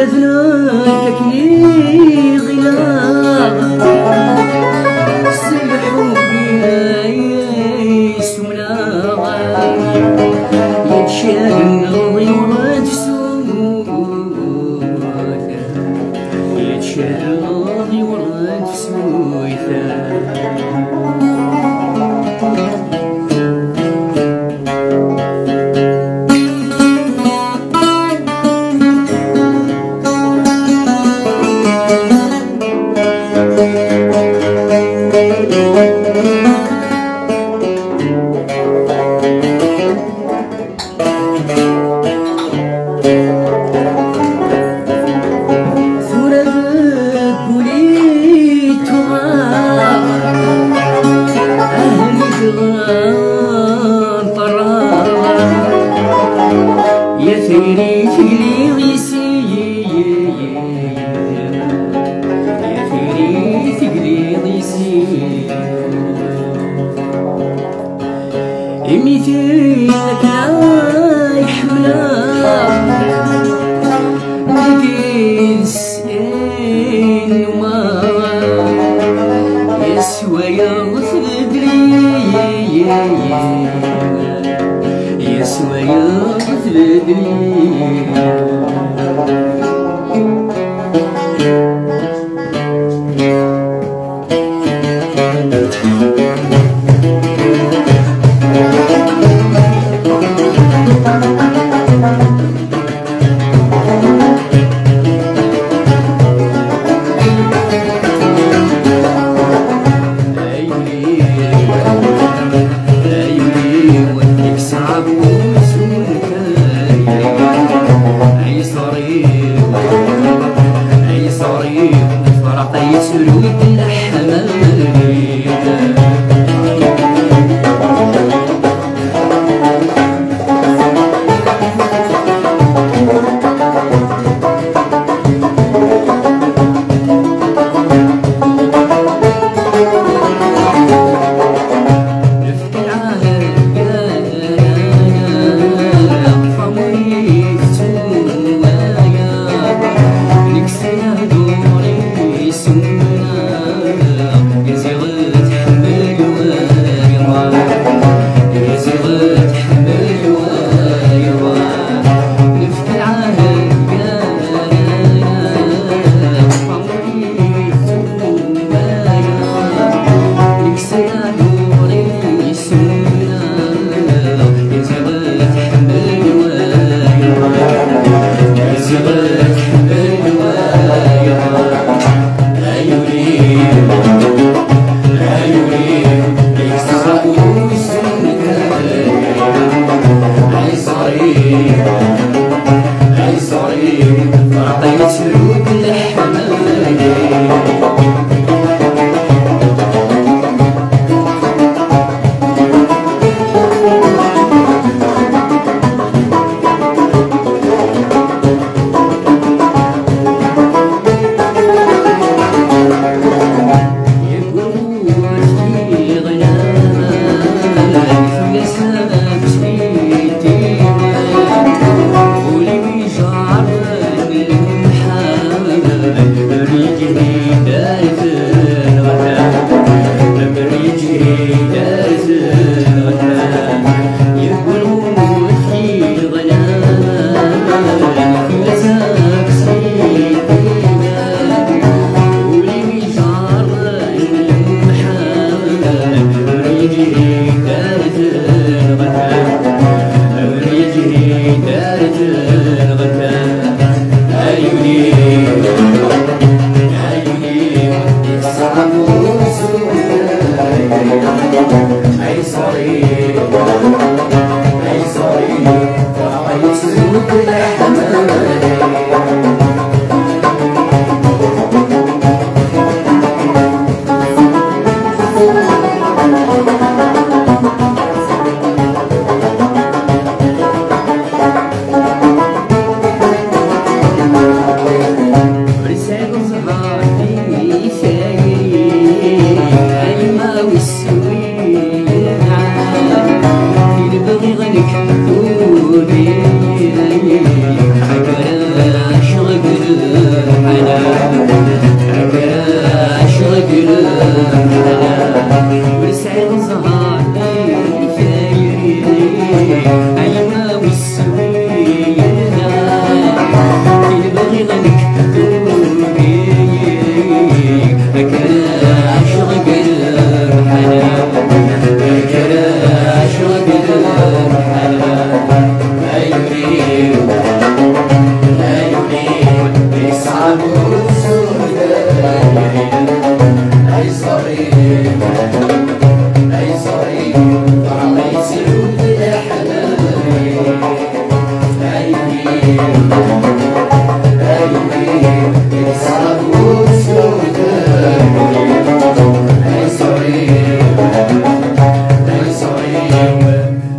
فنان لكني غلاغ سلحوا بيا يسمنا يتشال الغيورات سود يتشال الغيورات سويثا مثلك لا يحملها نقيس وما يسوى يغفد لي يسوى يغفد لي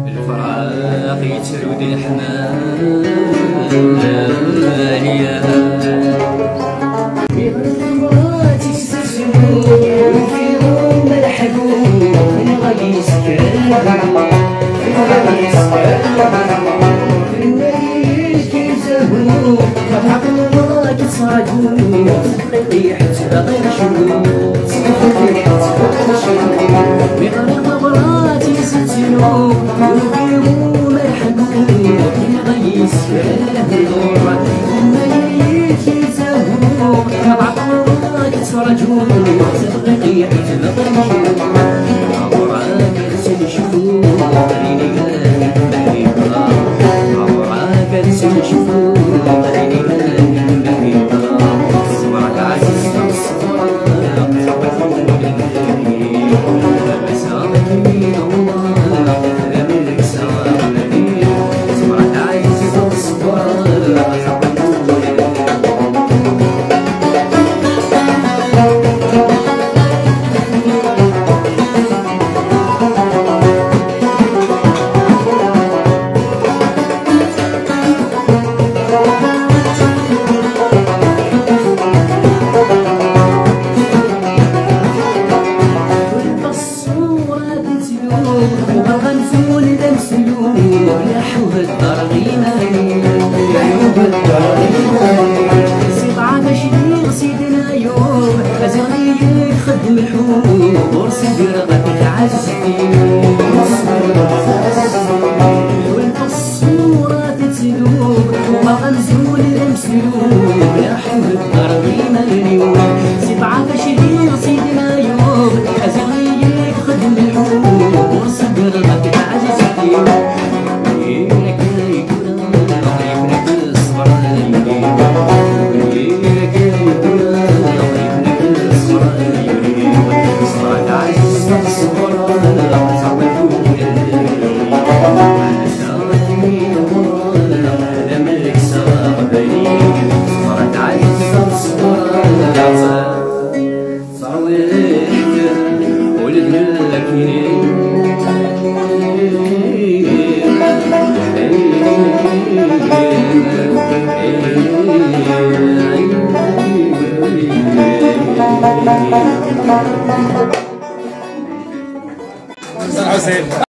الفراق يترود الحمالية بغراتي تسجنوا وفيهم الحبوب من غادي يسكروا الليل كيزهروا فرحة الله كتصعدوا ريحة غير شروق بغرق غراتي يسجنوا وفيهم الحبوب من غادي يسكروا الليل كيزهروا فرحة الله كتصعدوا ريحة غير شروق عبراك تنشفوا عيني بحريقة عبراك تنشفوا عيني بحريقة صبرك عزيز الصبر مسامك من الله أملك سامي صبرك عزيز الصبر وبغى نزول لمسيوب يحوه الدار غيماني سبعة بشرير سيدنا يوم أزغيك خدم الحوم ورسي رغبك عزتي والقصورة تتسلوب وبغى نزول لمسيوب يحوه الدار غيماني سبعة بشرير سيدنا يوم أزغيك خدم الحوم رغبك عزيزتي وينك يكون وينك الصبر وينك يكون وينك الصبر صبرك عزيز الصبر صبرك أنا سامتي أملك صبري صبرك عزيز الصبر صرويت ولد لك حسين